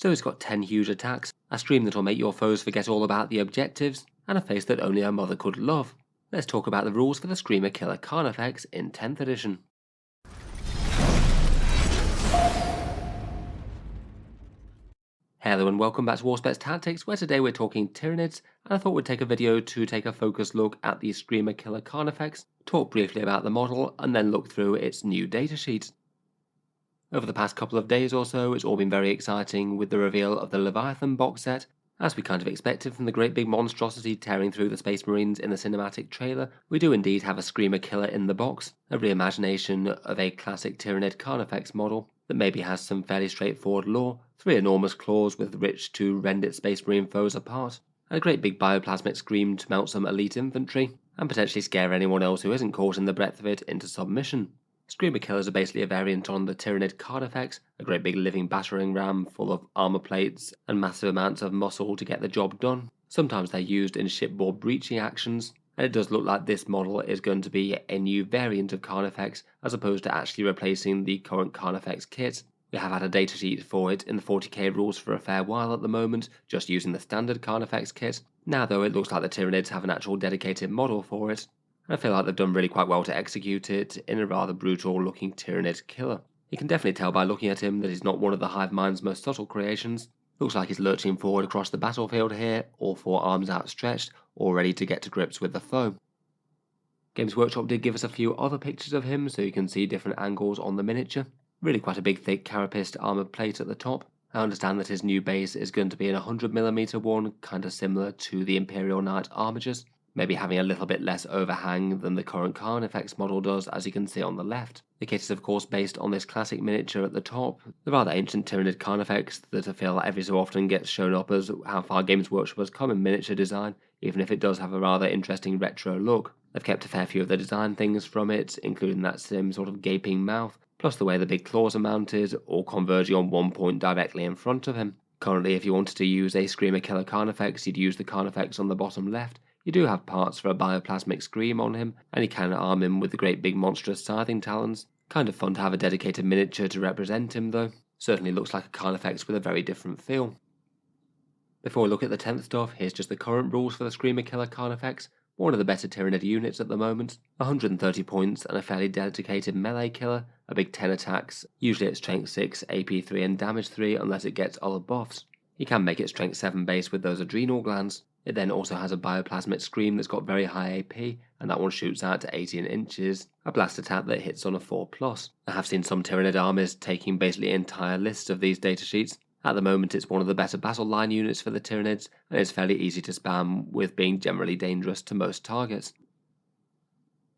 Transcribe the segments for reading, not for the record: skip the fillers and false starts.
So it's got 10 huge attacks, a stream that'll make your foes forget all about the objectives, and a face that only a mother could love. Let's talk about the rules for the Screamer Killer Carnifex in 10th edition. Hello and welcome back to Warspets Tactics, where today we're talking Tyranids, and I thought we'd take a video to take a focused look at the Screamer Killer Carnifex, talk briefly about the model, and then look through its new datasheet. Over the past couple of days or so, it's all been very exciting with the reveal of the Leviathan box set. As we kind of expected from the great big monstrosity tearing through the Space Marines in the cinematic trailer, we do indeed have a Screamer Killer in the box, a reimagination of a classic Tyranid Carnifex model that maybe has some fairly straightforward lore, 3 enormous claws with which to rend its Space Marine foes apart, and a great big bioplasmic scream to mount some elite infantry, and potentially scare anyone else who isn't caught in the breadth of it into submission. Screamer Killers are basically a variant on the Tyranid Carnifex, a great big living battering ram full of armor plates and massive amounts of muscle to get the job done. Sometimes they're used in shipboard breaching actions, and it does look like this model is going to be a new variant of Carnifex as opposed to actually replacing the current Carnifex kit. We have had a datasheet for it in the 40k rules for a fair while at the moment, just using the standard Carnifex kit. Now though, it looks like the Tyranids have an actual dedicated model for it. I feel like they've done really quite well to execute it in a rather brutal looking Tyranid killer. You can definitely tell by looking at him that he's not one of the hive mind's most subtle creations. Looks like he's lurching forward across the battlefield here, all 4 arms outstretched, all ready to get to grips with the foe. Games Workshop did give us a few other pictures of him so you can see different angles on the miniature. Really quite a big thick carapaced armoured plate at the top. I understand that his new base is going to be an 100mm one, kind of similar to the Imperial Knight armatures, maybe having a little bit less overhang than the current Carnifex model does, as you can see on the left. The kit is of course based on this classic miniature at the top, the rather ancient Tyranid Carnifex that I feel every so often gets shown up as how far Games Workshop has come in miniature design, even if it does have a rather interesting retro look. They've kept a fair few of the design things from it, including that same sort of gaping mouth, plus the way the big claws are mounted, all converging on one point directly in front of him. Currently, if you wanted to use a Screamer Killer Carnifex, you'd use the Carnifex on the bottom left. You do have parts for a bioplasmic scream on him, and you can arm him with the great big monstrous scything talons. Kind of fun to have a dedicated miniature to represent him though. Certainly looks like a Carnifex with a very different feel. Before we look at the 10th stuff, here's just the current rules for the Screamer Killer Carnifex. One of the better Tyranid units at the moment, 130 points and a fairly dedicated melee killer, a big 10 attacks, usually at strength 6, AP 3 and damage 3 unless it gets other buffs. You can make it strength 7 base with those adrenal glands. It then also has a bioplasmic scream that's got very high AP, and that one shoots out to 18 inches, a blast attack that hits on a 4+. I have seen some Tyranid armies taking basically entire lists of these datasheets. At the moment it's one of the better battle line units for the Tyranids, and it's fairly easy to spam with being generally dangerous to most targets.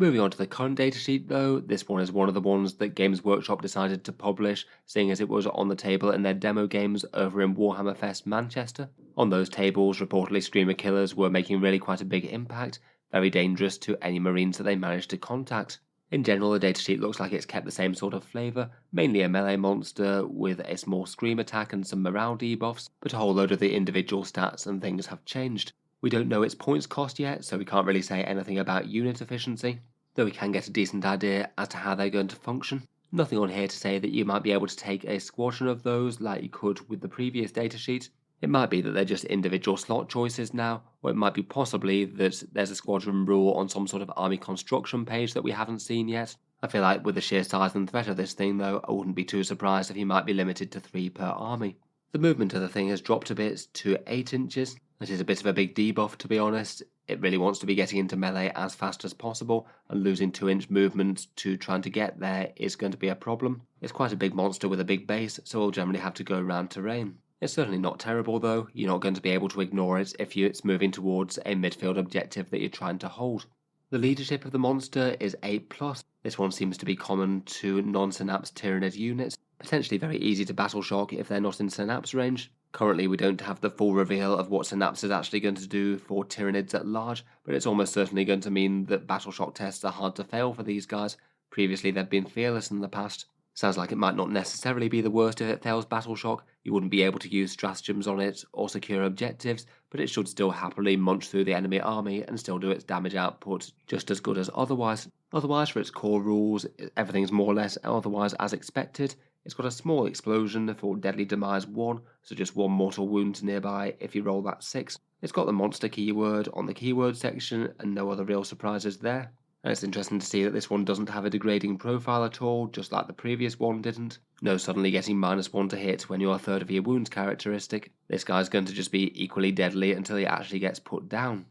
Moving on to the current datasheet though, this one is one of the ones that Games Workshop decided to publish, seeing as it was on the table in their demo games over in Warhammer Fest Manchester. On those tables, reportedly Screamer Killers were making really quite a big impact, very dangerous to any Marines that they managed to contact. In general, the datasheet looks like it's kept the same sort of flavour, mainly a melee monster with a small scream attack and some morale debuffs, but a whole load of the individual stats and things have changed. We don't know its points cost yet, so we can't really say anything about unit efficiency, though we can get a decent idea as to how they're going to function. Nothing on here to say that you might be able to take a squadron of those like you could with the previous datasheet. It might be that they're just individual slot choices now, or it might be possibly that there's a squadron rule on some sort of army construction page that we haven't seen yet. I feel like with the sheer size and threat of this thing though, I wouldn't be too surprised if you might be limited to 3 per army. The movement of the thing has dropped a bit to 8 inches. That is a bit of a big debuff to be honest. It really wants to be getting into melee as fast as possible, and losing 2-inch movement to trying to get there is going to be a problem. It's quite a big monster with a big base, so we'll generally have to go around terrain. It's certainly not terrible though, you're not going to be able to ignore it if it's moving towards a midfield objective that you're trying to hold. The leadership of the monster is 8+. This one seems to be common to non-synapse Tyranid units, potentially very easy to battle shock if they're not in synapse range. Currently we don't have the full reveal of what synapse is actually going to do for Tyranids at large, but it's almost certainly going to mean that battle shock tests are hard to fail for these guys. Previously they've been fearless in the past. Sounds like it might not necessarily be the worst if it fails battle shock. You wouldn't be able to use stratagems on it or secure objectives, but it should still happily munch through the enemy army and still do its damage output just as good as otherwise. Otherwise, for its core rules, everything's more or less otherwise as expected. It's got a small explosion for deadly demise 1, so just 1 mortal wound nearby if you roll that 6. It's got the monster keyword on the keyword section and no other real surprises there. And it's interesting to see that this one doesn't have a degrading profile at all, just like the previous one didn't. No suddenly getting -1 to hit when you're a third of your wounds characteristic. This guy's going to just be equally deadly until he actually gets put down.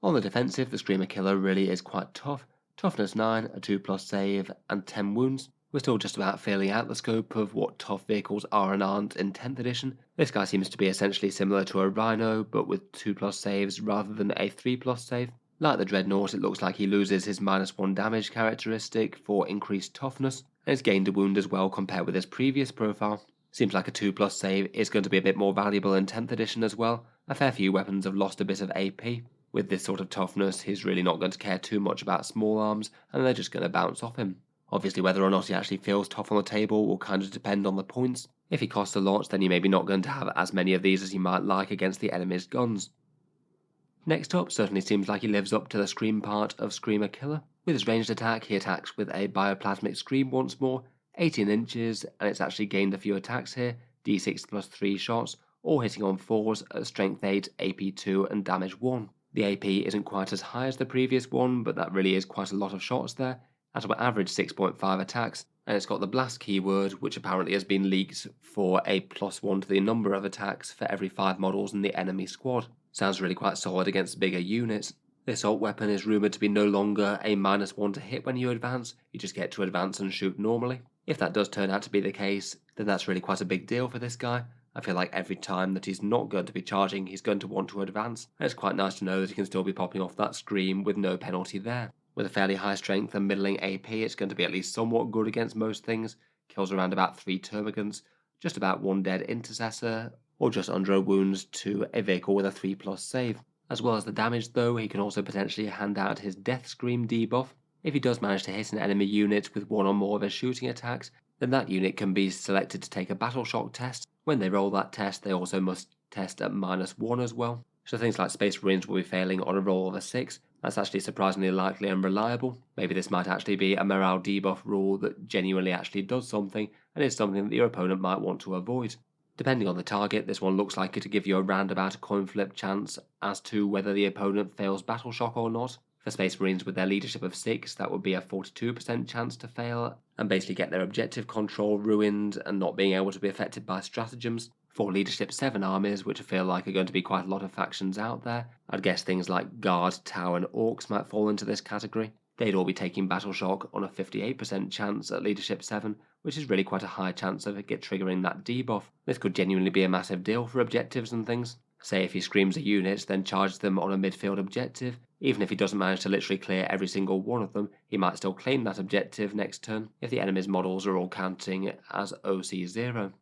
On the defensive, the Screamer Killer really is quite tough. Toughness 9, a 2+ save, and 10 wounds. We're still just about filling out the scope of what tough vehicles are and aren't in 10th edition. This guy seems to be essentially similar to a Rhino, but with 2+ saves rather than a 3+ save. Like the Dreadnought, it looks like he loses his -1 damage characteristic for increased toughness, and he's gained a wound as well compared with his previous profile. Seems like a 2+ save is going to be a bit more valuable in 10th edition as well. A fair few weapons have lost a bit of AP. With this sort of toughness, he's really not going to care too much about small arms, and they're just going to bounce off him. Obviously, whether or not he actually feels tough on the table will kind of depend on the points. If he costs a lot, then you're maybe not going to have as many of these as you might like against the enemy's guns. Next up, certainly seems like he lives up to the Scream part of Screamer Killer. With his ranged attack, he attacks with a Bioplasmic Scream once more, 18 inches, and it's actually gained a few attacks here, d6 plus 3 shots, all hitting on 4s at strength 8, AP 2, and damage 1. The AP isn't quite as high as the previous one, but that really is quite a lot of shots there, at an average 6.5 attacks, and it's got the blast keyword, which apparently has been leaked for a +1 to the number of attacks for every 5 models in the enemy squad. Sounds really quite solid against bigger units. The assault weapon is rumoured to be no longer a -1 to hit when you advance, you just get to advance and shoot normally. If that does turn out to be the case, then that's really quite a big deal for this guy. I feel like every time that he's not going to be charging, he's going to want to advance, and it's quite nice to know that he can still be popping off that scream with no penalty there. With a fairly high strength and middling AP, it's going to be at least somewhat good against most things. Kills around about 3 termagants, just about 1 dead intercessor, or just under a wound to a vehicle with a 3+ save. As well as the damage though, he can also potentially hand out his Death Scream debuff. If he does manage to hit an enemy unit with 1 or more of his shooting attacks, then that unit can be selected to take a Battle Shock test. When they roll that test, they also must test at -1 as well. So things like Space Marines will be failing on a roll of a 6. That's actually surprisingly likely and reliable. Maybe this might actually be a morale debuff rule that genuinely actually does something, and is something that your opponent might want to avoid. Depending on the target, this one looks likely to give you a roundabout coin flip chance as to whether the opponent fails Battle Shock or not. For Space Marines with their leadership of 6, that would be a 42% chance to fail, and basically get their objective control ruined and not being able to be affected by stratagems. For Leadership 7 armies, which I feel like are going to be quite a lot of factions out there, I'd guess things like Guard, Tau and Orcs might fall into this category. They'd all be taking Battle Shock on a 58% chance at Leadership 7, which is really quite a high chance of it triggering that debuff. This could genuinely be a massive deal for objectives and things. Say if he screams a unit, then charges them on a midfield objective, even if he doesn't manage to literally clear every single one of them, he might still claim that objective next turn if the enemy's models are all counting as OC0.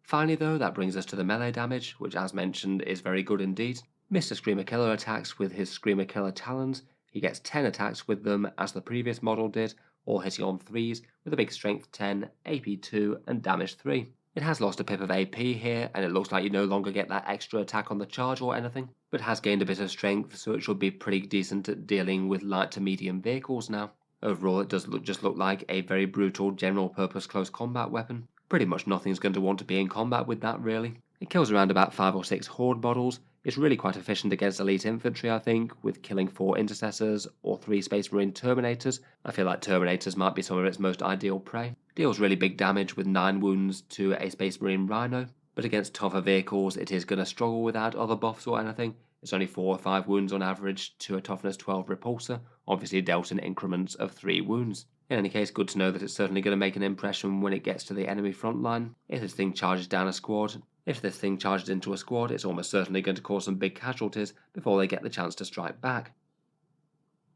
Finally though, that brings us to the melee damage, which as mentioned is very good indeed. Mr. Screamer Killer attacks with his Screamer Killer Talons. He gets 10 attacks with them as the previous model did, all hitting on 3s with a big strength 10, AP 2 and damage 3. It has lost a pip of AP here, and it looks like you no longer get that extra attack on the charge or anything, but has gained a bit of strength, so it should be pretty decent at dealing with light to medium vehicles now. Overall, it does look like a very brutal general purpose close combat weapon. Pretty much nothing's going to want to be in combat with that really. It kills around about 5 or 6 Horde models. It's really quite efficient against elite infantry, I think, with killing 4 intercessors or 3 Space Marine Terminators. I feel like Terminators might be some of its most ideal prey. Deals really big damage with 9 wounds to a Space Marine Rhino, but against tougher vehicles it is going to struggle without other buffs or anything. It's only 4 or 5 wounds on average to a toughness 12 repulsor, obviously dealt in increments of 3 wounds. In any case, good to know that it's certainly going to make an impression when it gets to the enemy front line. If this thing charges down a squad, it's almost certainly going to cause some big casualties before they get the chance to strike back.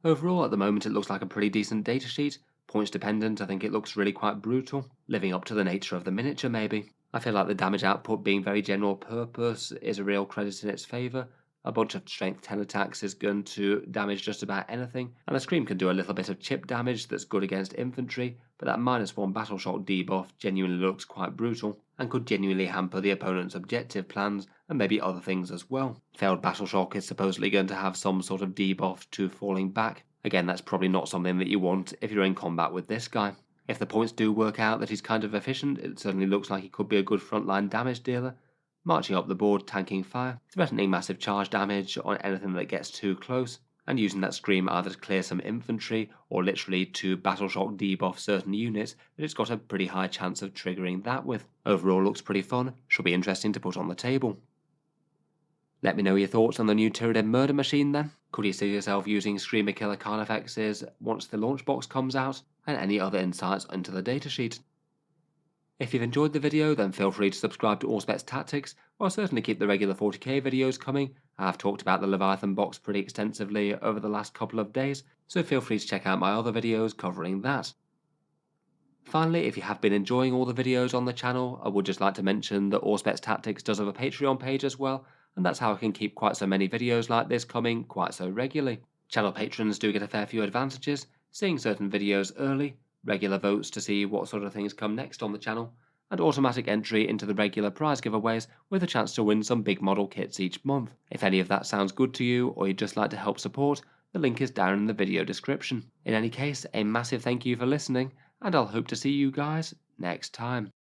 Overall, at the moment, it looks like a pretty decent datasheet. Points dependent, I think it looks really quite brutal, living up to the nature of the miniature maybe. I feel like the damage output being very general purpose is a real credit in its favour. A bunch of strength 10 attacks is going to damage just about anything, and the Scream can do a little bit of chip damage that's good against infantry, but that -1 Battle Shock debuff genuinely looks quite brutal, and could genuinely hamper the opponent's objective plans, and maybe other things as well. Failed Battle Shock is supposedly going to have some sort of debuff to falling back. Again, that's probably not something that you want if you're in combat with this guy. If the points do work out that he's kind of efficient, it certainly looks like he could be a good frontline damage dealer, marching up the board, tanking fire, threatening massive charge damage on anything that gets too close, and using that scream either to clear some infantry or literally to battle shock debuff certain units that it's got a pretty high chance of triggering that with. Overall looks pretty fun, should be interesting to put on the table. Let me know your thoughts on the new Tyranid murder machine then. Could you see yourself using Screamer Killer Carnifexes once the launch box comes out? And any other insights into the datasheet. If you've enjoyed the video, then feel free to subscribe to Auspex Tactics, or I'll certainly keep the regular 40k videos coming. I've talked about the Leviathan box pretty extensively over the last couple of days, so feel free to check out my other videos covering that. Finally, if you have been enjoying all the videos on the channel, I would just like to mention that Auspex Tactics does have a Patreon page as well, and that's how I can keep quite so many videos like this coming quite so regularly. Channel patrons do get a fair few advantages, seeing certain videos early, regular votes to see what sort of things come next on the channel, and automatic entry into the regular prize giveaways with a chance to win some big model kits each month. If any of that sounds good to you, or you'd just like to help support, the link is down in the video description. In any case, a massive thank you for listening, and I'll hope to see you guys next time.